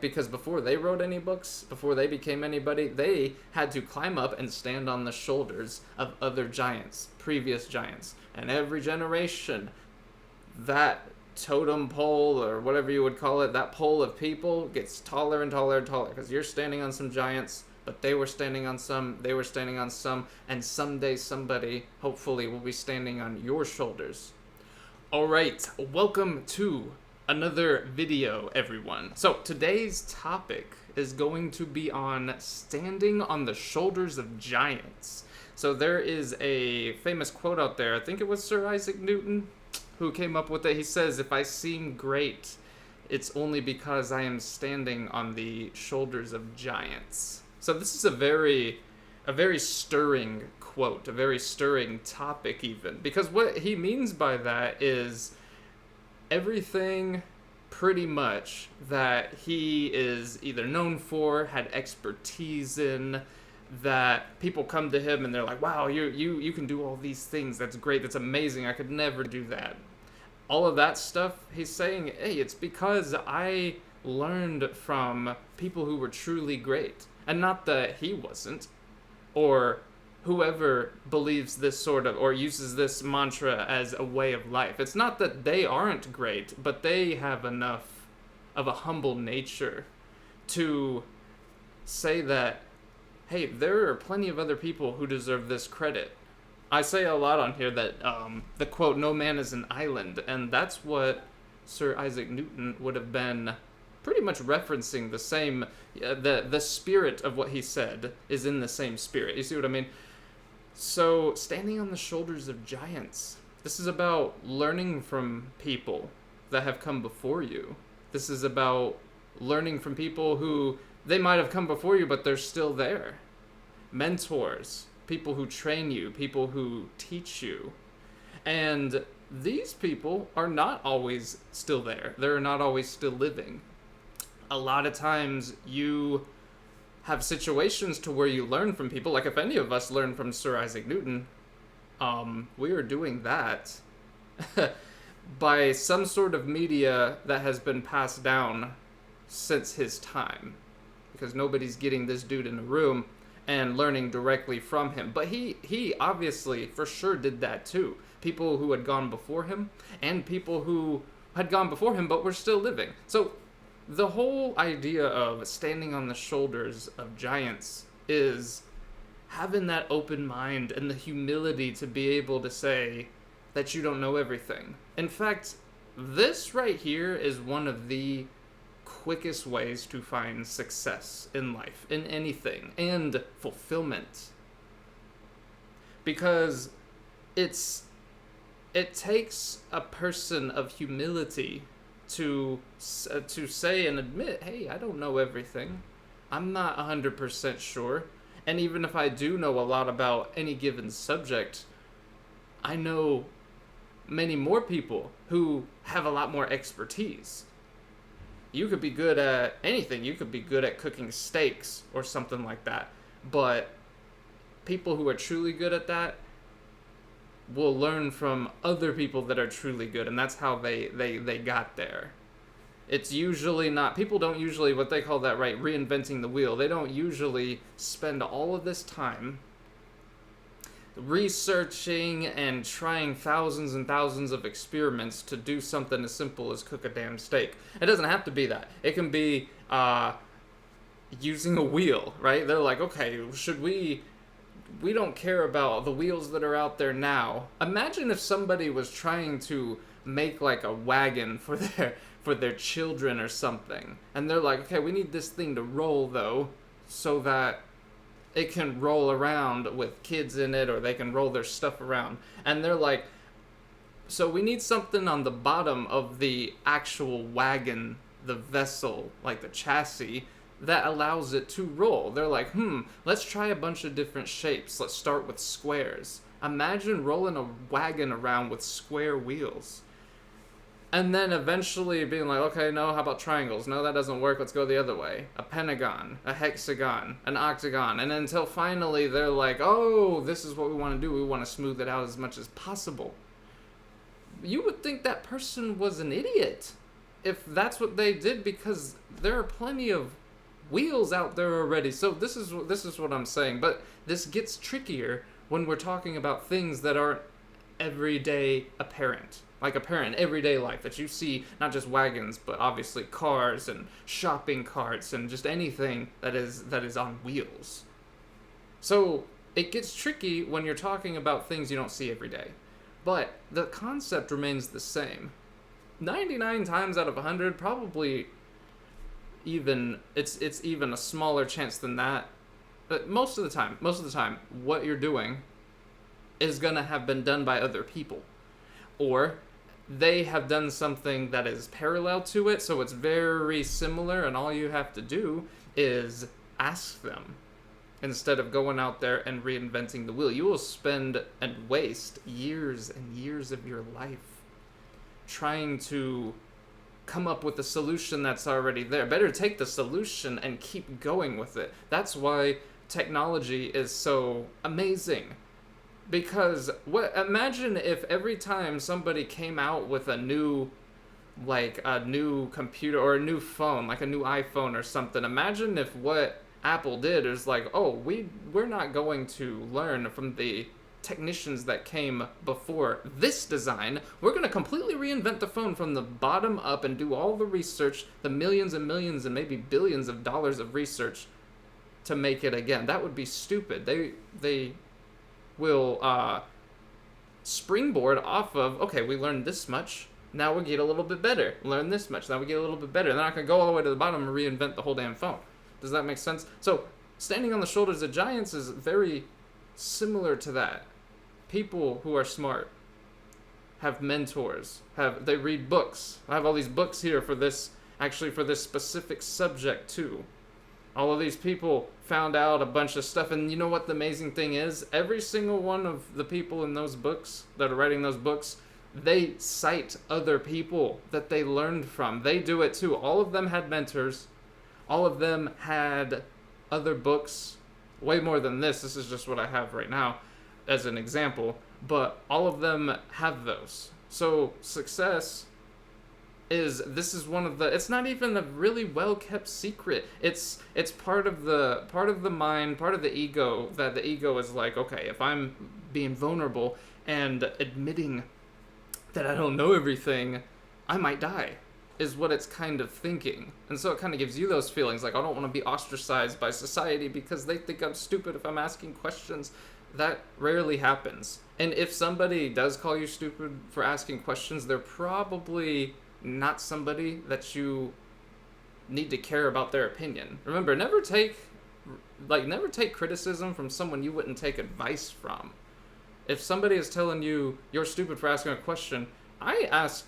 because before they wrote any books, before they became anybody, they had to climb up and stand on the shoulders of other giants, previous giants. And every generation, that totem pole, or whatever you would call it, that pole of people gets taller and taller and taller, because you're standing on some giants, but they were standing on some, they were standing on some, and someday somebody, hopefully, will be standing on your shoulders. Alright, welcome to another video, everyone. So today's topic is going to be on standing on the shoulders of giants. So there is a famous quote out there, I think it was Sir Isaac Newton who came up with it. He says, "If I seem great, it's only because I am standing on the shoulders of giants." So this is a very stirring quote, a very stirring topic even, because what he means by that is everything pretty much that he is either known for, had expertise in, that people come to him and they're like, wow, you can do all these things, that's great, that's amazing, I could never do that. All of that stuff, he's saying, hey, it's because I learned from people who were truly great. And not that he wasn't, or whoever believes this sort of, or uses this mantra as a way of life. It's not that they aren't great, but they have enough of a humble nature to say that, hey, there are plenty of other people who deserve this credit. I say a lot on here that the quote, "No man is an island," and that's what Sir Isaac Newton would have been pretty much referencing. The same, the spirit of what he said is in the same spirit. You see what I mean? So, standing on the shoulders of giants. This is about learning from people that have come before you. This is about learning from people who, they might have come before you, but they're still there. Mentors, people who train you, people who teach you. And these people are not always still there. They're not always still living. A lot of times you have situations to where you learn from people. Like if any of us learn from Sir Isaac Newton, we are doing that by some sort of media that has been passed down since his time. Because nobody's getting this dude in a room and learning directly from him. But he obviously for sure did that too. People who had gone before him, and people who had gone before him but were still living. So the whole idea of standing on the shoulders of giants is having that open mind and the humility to be able to say that you don't know everything. In fact, this right here is one of the quickest ways to find success in life, in anything, and fulfillment. Because it takes a person of humility to say and admit, hey, I don't know everything. I'm not 100% sure. And even if I do know a lot about any given subject, I know many more people who have a lot more expertise. You could be good at anything. You could be good at cooking steaks or something like that. But people who are truly good at that will learn from other people that are truly good, and that's how they got there. It's usually not, people don't usually, what they call that, right, reinventing the wheel. They don't usually spend all of this time researching and trying thousands and thousands of experiments to do something as simple as cook a damn steak. It doesn't have to be that. It can be using a wheel, right? They're like, okay, should we don't care about the wheels that are out there now. Imagine if somebody was trying to make like a wagon for their children or something, and they're like, okay, we need this thing to roll though, so that it can roll around with kids in it, or they can roll their stuff around. And they're like, so we need something on the bottom of the actual wagon, the vessel, like the chassis, that allows it to roll. They're like, let's try a bunch of different shapes. Let's start with squares. Imagine rolling a wagon around with square wheels. And then eventually being like, okay, no, how about triangles? No, that doesn't work. Let's go the other way. A pentagon, a hexagon, an octagon. And until finally they're like, oh, this is what we want to do. We want to smooth it out as much as possible. You would think that person was an idiot. if that's what they did, because there are plenty of wheels out there already. So this is what I'm saying. But this gets trickier when we're talking about things that aren't everyday apparent. Like apparent in everyday life that you see, not just wagons, but obviously cars and shopping carts and just anything that is on wheels. So it gets tricky when you're talking about things you don't see every day. But the concept remains the same. 99 times out of 100, probably even it's even a smaller chance than that. But most of the time, what you're doing is gonna have been done by other people, or they have done something that is parallel to it, so it's very similar, and all you have to do is ask them instead of going out there and reinventing the wheel. You will spend and waste years and years of your life trying to come up with a solution that's already there. Better take the solution and keep going with it. That's why technology is so amazing. Because imagine if every time somebody came out with a new computer or a new phone, like a new iPhone or something, imagine if what Apple did is like, oh, we're not going to learn from the technicians that came before this design. We're going to completely reinvent the phone from the bottom up and do all the research, the millions and millions and maybe billions of dollars of research to make it again. That would be stupid. They will springboard off of, okay, we learned this much, now we get a little bit better. Learn this much, now we get a little bit better. They're not going to go all the way to the bottom and reinvent the whole damn phone. Does that make sense? So, standing on the shoulders of giants is very similar to that. People who are smart have mentors, they read books. I have all these books here for this specific subject too. All of these people found out a bunch of stuff, and you know what the amazing thing is? Every single one of the people in those books that are writing those books, they cite other people that they learned from. They do it too. All of them had mentors. All of them had other books. Way more than this. This is just what I have right now as an example. But all of them have those. So success this is one of the, it's not even a really well kept secret. It's part of the mind, part of the ego, that the ego is like, okay, if I'm being vulnerable and admitting that I don't know everything, I might die, is what it's kind of thinking. And so it kind of gives you those feelings like, I don't want to be ostracized by society because they think I'm stupid if I'm asking questions. That rarely happens. And if somebody does call you stupid for asking questions, they're probably not somebody that you need to care about their opinion. Remember, never take criticism from someone you wouldn't take advice from. If somebody is telling you you're stupid for asking a question, I ask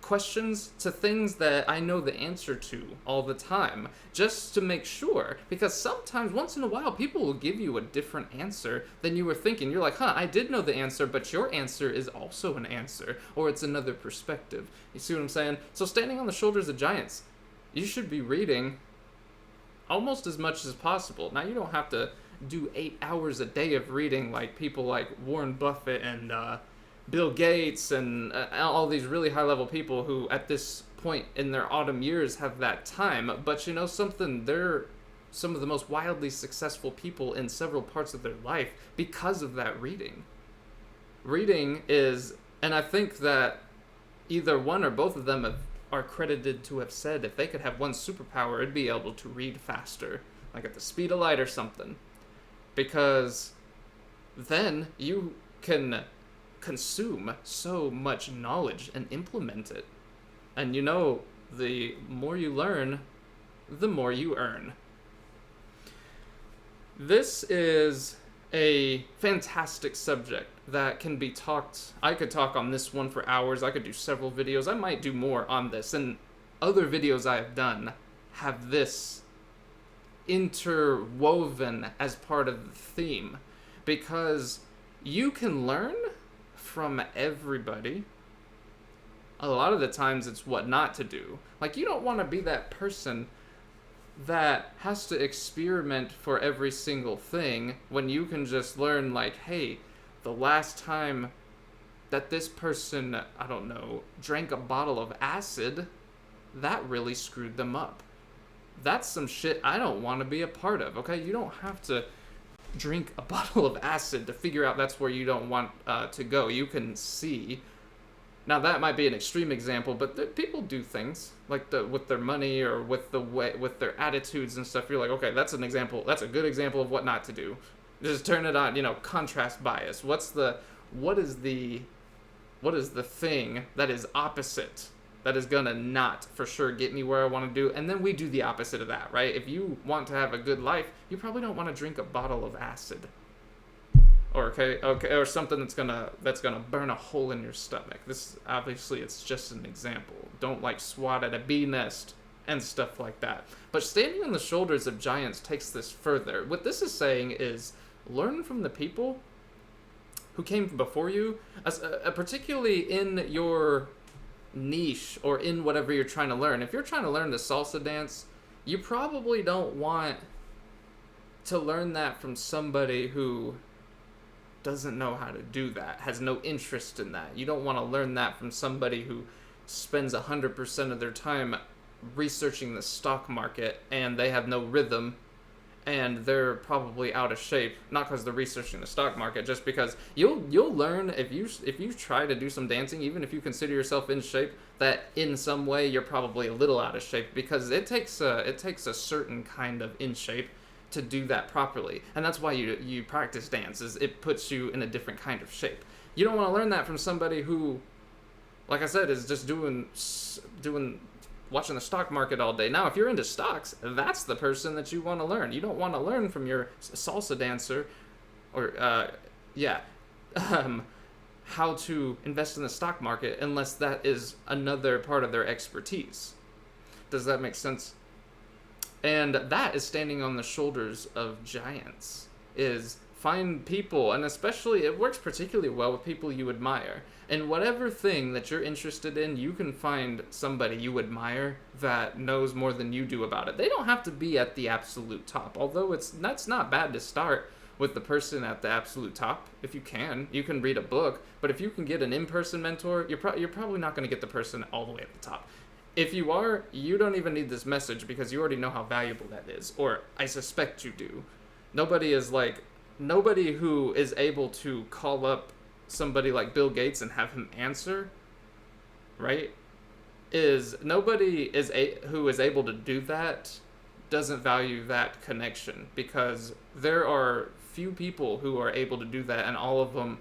questions to things that I know the answer to all the time, just to make sure, because sometimes, once in a while, people will give you a different answer than you were thinking. You're like, I did know the answer, but your answer is also an answer, or it's another perspective. You see what I'm saying? So standing on the shoulders of giants, you should be reading almost as much as possible. Now, you don't have to do 8 hours a day of reading like people like Warren Buffett and Bill Gates and all these really high-level people who at this point in their autumn years have that time. But you know something? They're some of the most wildly successful people in several parts of their life because of that reading. Reading is, and I think that either one or both of them are credited to have said if they could have one superpower, it'd be able to read faster, like at the speed of light or something. Because then you can consume so much knowledge and implement it. And you know, the more you learn, the more you earn. This is a fantastic subject that can be talked. I could talk on this one for hours. I could do several videos. I might do more on this. And other videos I have done have this interwoven as part of the theme. Because you can learn from everybody. A lot of the times it's what not to do. Like, you don't want to be that person that has to experiment for every single thing when you can just learn, like, hey, the last time that this person, I don't know, drank a bottle of acid, that really screwed them up. That's some shit I don't want to be a part of, okay? You don't have to drink a bottle of acid to figure out that's where you don't want to go. You can see. Now that might be an extreme example, but people do things like with their money or with their attitudes and stuff. You're like, okay, that's an example. That's a good example of what not to do. Just turn it on. Contrast bias. What is the thing that is opposite, that is gonna not for sure get me where I want to do, and then we do the opposite of that, right? If you want to have a good life, you probably don't want to drink a bottle of acid, or or something that's gonna burn a hole in your stomach. This obviously it's just an example. Don't swat at a bee nest and stuff like that. But standing on the shoulders of giants takes this further. What this is saying is learn from the people who came before you, particularly in your niche or in whatever you're trying to learn. If you're trying to learn the salsa dance, you probably don't want to learn that from somebody who doesn't know how to do that, has no interest in that. You don't want to learn that from somebody who spends 100% of their time researching the stock market and they have no rhythm and they're probably out of shape, not because they're researching the stock market, just because you'll learn if you try to do some dancing, even if you consider yourself in shape, that in some way you're probably a little out of shape, because it takes a certain kind of in shape to do that properly. And that's why you practice dance, is it puts you in a different kind of shape. You don't want to learn that from somebody who, like I said, is just watching the stock market all day. Now, if you're into stocks, that's the person that you want to learn. You don't want to learn from your salsa dancer or, how to invest in the stock market unless that is another part of their expertise. Does that make sense? And that is standing on the shoulders of giants, is find people, and especially it works particularly well with people you admire. And whatever thing that you're interested in, you can find somebody you admire that knows more than you do about it. They don't have to be at the absolute top, although that's not bad to start with the person at the absolute top. If you can read a book, but if you can get an in-person mentor, you're probably not going to get the person all the way at the top. If you are, you don't even need this message because you already know how valuable that is, or I suspect you do. Nobody who is able to call up somebody like Bill Gates and have him answer, right? Who is able to do that doesn't value that connection, because there are few people who are able to do that, and all of them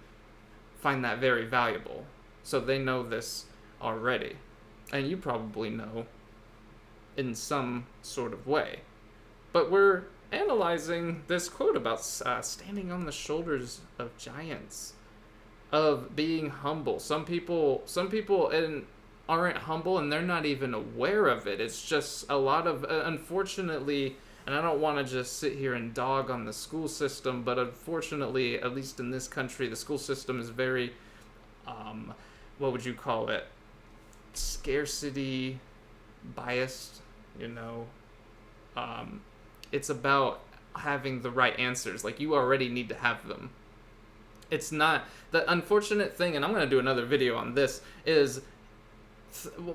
find that very valuable. So they know this already, and you probably know in some sort of way. But we're analyzing this quote about standing on the shoulders of giants, of being humble. Some people aren't humble, and they're not even aware of it. It's just a lot of, unfortunately, and I don't want to just sit here and dog on the school system, but unfortunately, at least in this country, the school system is very, what would you call it? Scarcity biased, it's about having the right answers. Like, you already need to have them. It's not the unfortunate thing, and I'm going to do another video on this, is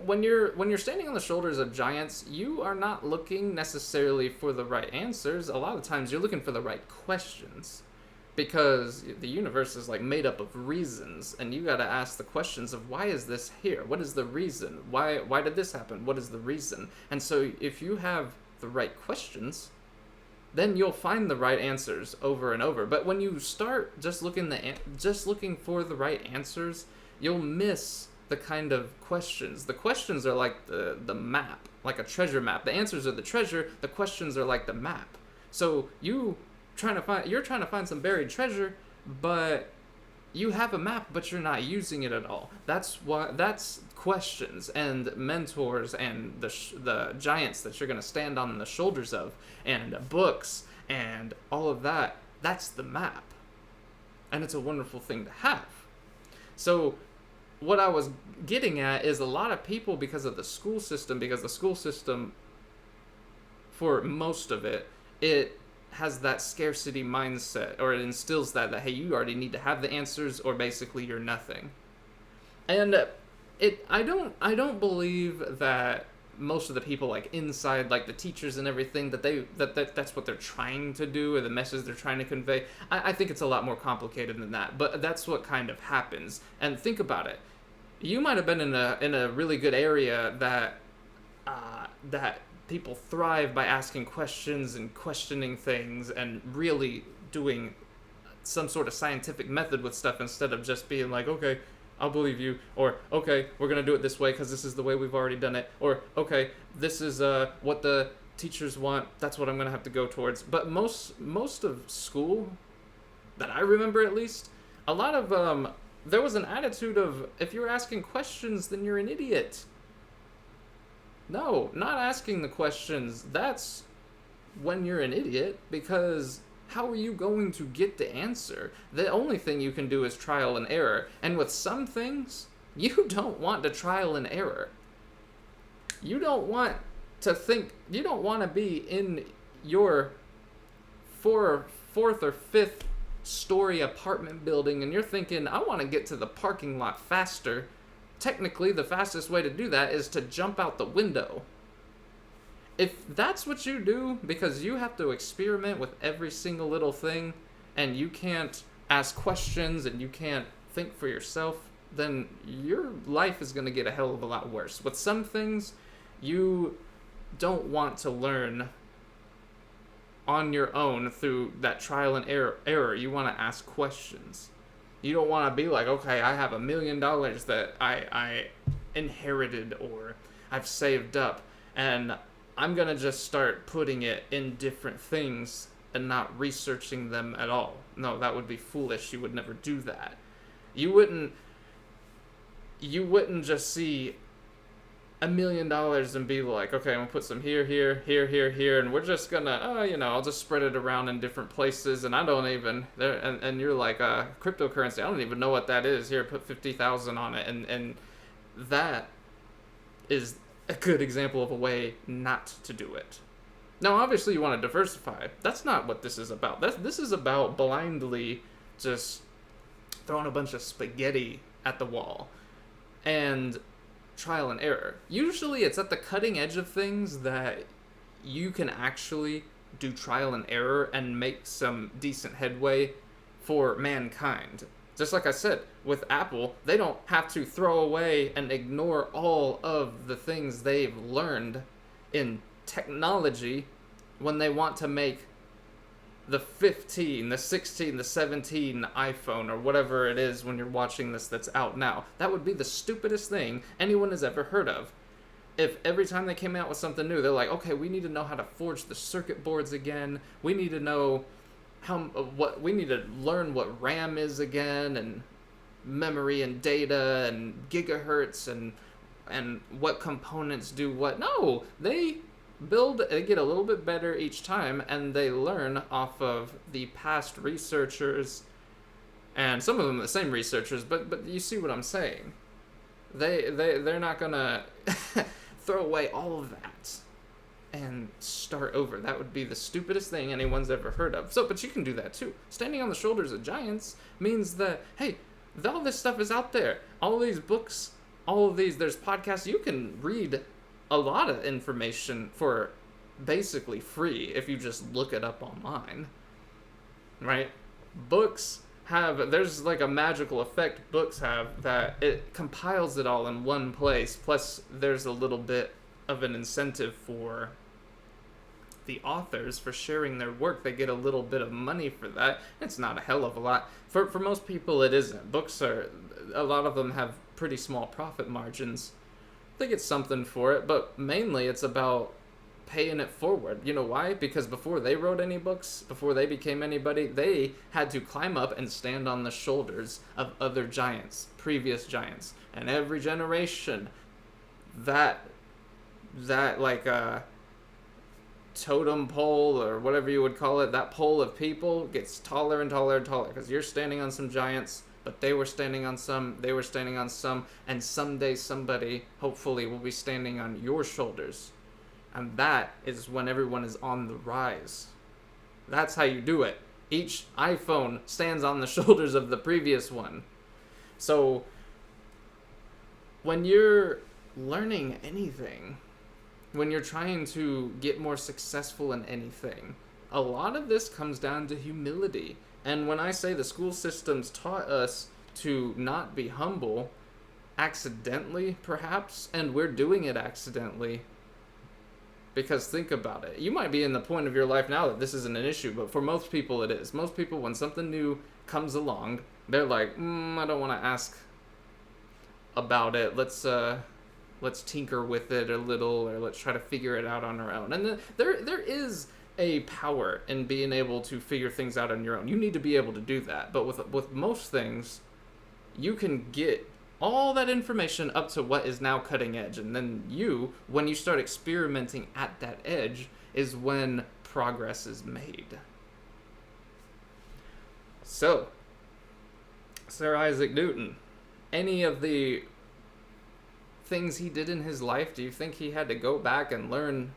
when you're standing on the shoulders of giants, you are not looking necessarily for the right answers. A lot of times you're looking for the right questions, because the universe is made up of reasons, and you got to ask the questions of, why is this here? What is the reason? Why did this happen? What is the reason? And so if you have the right questions, then you'll find the right answers over and over. But when you start just looking for the right answers, you'll miss the kind of questions. The questions are like the map, like a treasure map. The answers are the treasure. The questions are like the map. So you're trying to find some buried treasure, but you have a map, but you're not using it at all. That's questions and mentors and the giants that you're going to stand on the shoulders of, and books and all of that. That's the map, and it's a wonderful thing to have. So what I was getting at is, a lot of people, because the school system, for most of it has that scarcity mindset, or it instills that hey, you already need to have the answers, or basically you're nothing. And I don't believe that most of the people like inside, like the teachers and everything, that's what they're trying to do, or the message they're trying to convey. I think it's a lot more complicated than that, but that's what kind of happens. And think about it. You might have been in a really good area that people thrive by asking questions and questioning things and really doing some sort of scientific method with stuff, instead of just being like, okay, I'll believe you, or okay, we're gonna do it this way because this is the way we've already done it, or okay, this is what the teachers want, that's what I'm gonna have to go towards. But most of school, that I remember at least, a lot of there was an attitude of, if you're asking questions, then you're an idiot. No, not asking the questions, that's when you're an idiot, because how are you going to get the answer? The only thing you can do is trial and error. And with some things, you don't want to trial and error. You don't want to be in your fourth or fifth story apartment building and you're thinking, I want to get to the parking lot faster. Technically, the fastest way to do that is to jump out the window. If that's what you do, because you have to experiment with every single little thing, and you can't ask questions and you can't think for yourself, then your life is going to get a hell of a lot worse. With some things, you don't want to learn on your own through that trial and error. You want to ask questions. You don't want to be like, okay, I have $1 million that I inherited or I've saved up, and I'm going to just start putting it in different things and not researching them at all. No, that would be foolish. You would never do that. You wouldn't just see $1 million and be like, okay, I'm going to put some here, and we're just going to, I'll just spread it around in different places, and I don't even, and you're like, cryptocurrency, I don't even know what that is. Here, put 50,000 on it, and that is a good example of a way not to do it. Now, obviously, you want to diversify. That's not what this is about. This is about blindly just throwing a bunch of spaghetti at the wall and trial and error. Usually, it's at the cutting edge of things that you can actually do trial and error and make some decent headway for mankind. Just like I said, with Apple, they don't have to throw away and ignore all of the things they've learned in technology when they want to make the 15, the 16, the 17 iPhone, or whatever it is when you're watching this that's out now. That would be the stupidest thing anyone has ever heard of. If every time they came out with something new, they're like, okay, we need to know how to forge the circuit boards again. We need to know we need to learn what RAM is again, and memory and data and gigahertz and what components do what. No, they get a little bit better each time, and they learn off of the past researchers, and some of them the same researchers, but you see what I'm saying. They're not gonna throw away all of that and start over. That would be the stupidest thing anyone's ever heard of. But you can do that too. Standing on the shoulders of giants means that, hey, all this stuff is out there. All these books, there's podcasts. You can read a lot of information for basically free if you just look it up online, right? Books there's like a magical effect books have that it compiles it all in one place. Plus, there's a little bit of an incentive for the authors for sharing their work. They get a little bit of money for that. It's not a hell of a lot. For most people, it isn't. Books a lot of them have pretty small profit margins. They get something for it, but mainly it's about paying it forward. You know why? Because before they wrote any books, before they became anybody, they had to climb up and stand on the shoulders of other giants, previous giants. And every generation, that like totem pole or whatever you would call it, that pole of people gets taller and taller and taller, because you're standing on some giants, but they were standing on some, and someday somebody hopefully will be standing on your shoulders. And that is when everyone is on the rise. That's how you do it. Each iPhone stands on the shoulders of the previous one. So when you're learning anything, when you're trying to get more successful in anything, a lot of this comes down to humility. And when I say the school systems taught us to not be humble, accidentally perhaps, and we're doing it accidentally, because think about it. You might be in the point of your life now that this isn't an issue, but for most people it is. Most people, when something new comes along, they're like, I don't want to ask about it. Let's tinker with it a little, or let's try to figure it out on our own. And there is a power in being able to figure things out on your own. You need to be able to do that. But with most things, you can get all that information up to what is now cutting edge, and then when you start experimenting at that edge, is when progress is made. So, Sir Isaac Newton, any of the things he did in his life, do you think he had to go back and learn,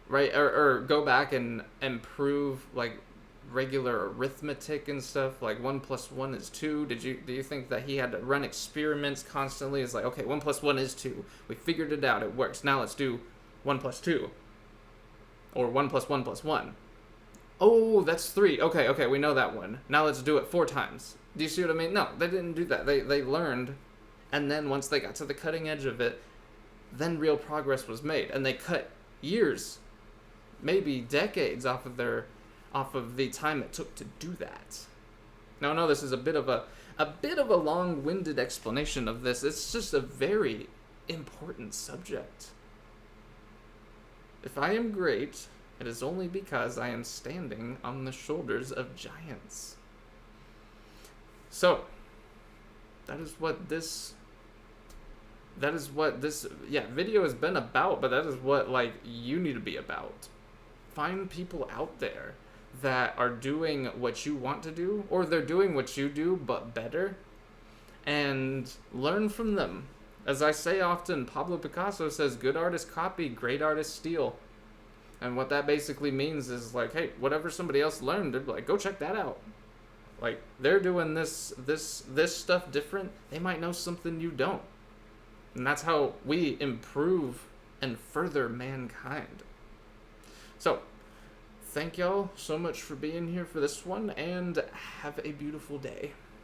right, or go back and improve like regular arithmetic and stuff, like 1 + 1 is 2? Do you think that he had to run experiments constantly? It's like, okay, 1 + 1 is 2. We figured it out. It works. Now let's do 1 + 2, or 1 + 1 + 1. Oh, that's 3. Okay, we know that one. Now let's do it 4 times. Do you see what I mean? No, they didn't do that. They learned, and then once they got to the cutting edge of it, then real progress was made, and they cut years, maybe decades off of the time it took to do that. Now I know this is a bit of a long-winded explanation of this. It's just a very important subject. If I am great, it is only because I am standing on the shoulders of giants. So, that is what this video has been about, but that is what you need to be about. Find people out there that are doing what you want to do, or they're doing what you do but better, and learn from them. As I say often, Pablo Picasso says, good artists copy, great artists steal. And what that basically means is hey, whatever somebody else learned, they're like, go check that out. They're doing this stuff different. They might know something you don't. And that's how we improve and further mankind. So, thank y'all so much for being here for this one, and have a beautiful day.